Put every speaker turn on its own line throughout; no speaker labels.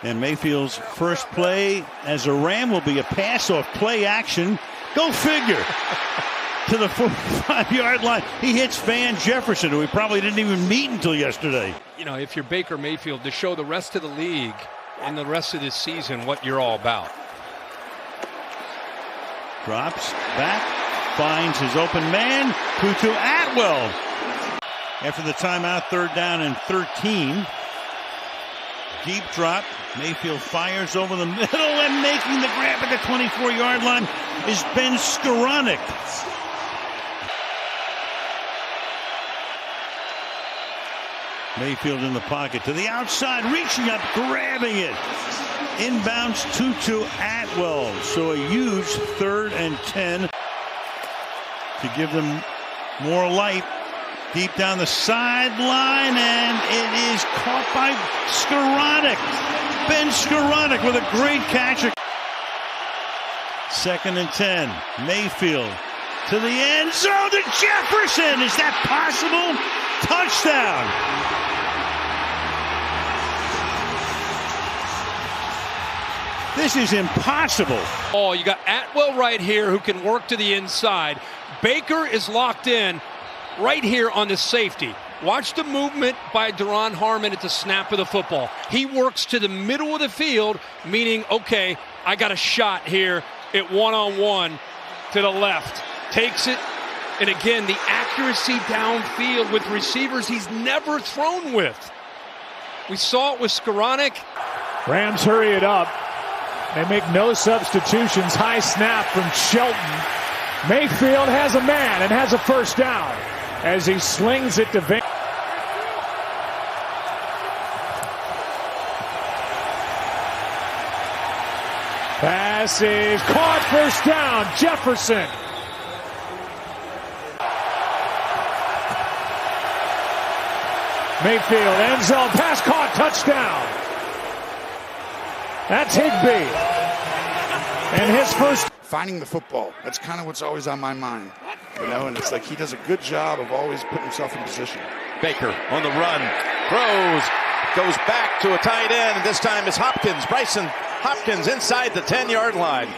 And Mayfield's first play as a Ram will be a pass off play action. Go figure. To the 45-yard line. He hits Van Jefferson, who we probably didn't even meet until yesterday.
You know, if you're Baker Mayfield, to show the rest of the league and the rest of this season what you're all about.
Drops back, finds his open man, Tutu Atwell. After the timeout, 3rd down and 13. Deep drop. Mayfield fires over the middle, and making the grab at the 24-yard line is Ben Skoranek. Mayfield in the pocket to the outside, reaching up, grabbing it. Inbounds Tutu Atwell. So a huge 3rd and 10 to give them more light. Deep down the sideline, and it is caught by Skoranek. Ben Skoranek with a great catch. 2nd and 10. Mayfield to the end zone to Jefferson. Is that possible? Touchdown. This is impossible.
Oh, you got Atwell right here who can work to the inside. Baker is locked in right here on the safety. Watch the movement by Duron Harmon at the snap of the football. He works to the middle of the field, meaning, okay, I got a shot here at one-on-one to the left. Takes it, and again, the accuracy downfield with receivers he's never thrown with. We saw it with Skoranek.
Rams hurry it up. They make no substitutions. High snap from Shelton. Mayfield has a man and has a 1st down as he slings it to Van. Pass is caught, 1st down, Jefferson. Mayfield, end zone, pass caught, touchdown. That's Higbee. And his first.
Finding the football. That's kind of what's always on my mind. You know, and it's like he does a good job of always putting himself in position.
Baker on the run, throws, goes back to a tight end, and this time it's Hopkins. Bryson Hopkins inside the 10-yard line.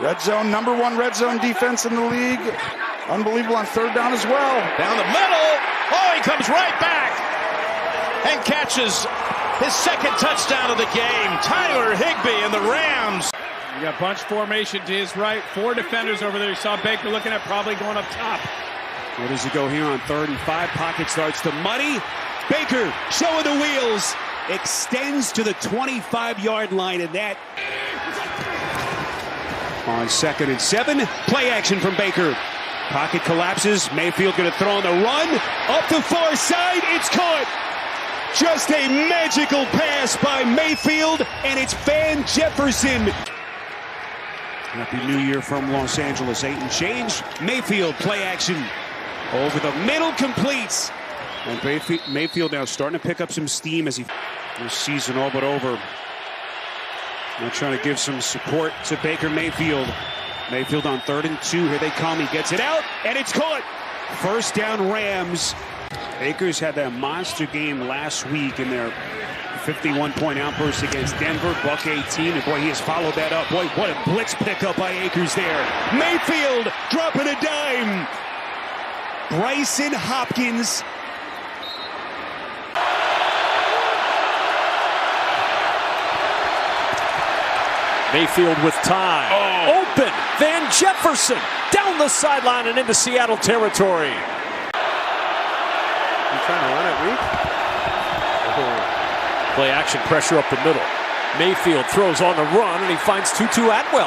Red zone, #1 red zone defense in the league. Unbelievable on 3rd down as well.
Down the middle. Oh, he comes right back and catches his 2nd touchdown of the game. Tyler Higbee and the Rams.
You got bunch formation to his right. 4 defenders over there. You saw Baker looking at probably going up top.
Where does he go here on 3rd and 5? Pocket starts to muddy. Baker showing the wheels. Extends to the 25-yard line, and that on 2nd and 7. Play action from Baker. Pocket collapses. Mayfield going to throw on the run. Up the far side. It's caught. Just a magical pass by Mayfield, and it's Van Jefferson. Happy New Year from Los Angeles. 8 and change. Mayfield play action. Over the middle, completes. And Mayfield now starting to pick up some steam as this season all but over. Now trying to give some support to Baker Mayfield. Mayfield on 3rd and 2. Here they come. He gets it out, and it's caught. 1st down, Rams. Baker's had that monster game last week in their 51-point outburst against Denver. Buck 18, and boy, he has followed that up. Boy, what a blitz pickup by Akers there. Mayfield dropping a dime. Bryson Hopkins.
Mayfield with time.
Oh.
Open. Van Jefferson down the sideline and into Seattle territory.
You trying to run it, Reed?
Play action pressure up the middle. Mayfield throws on the run, and he finds Tutu Atwell.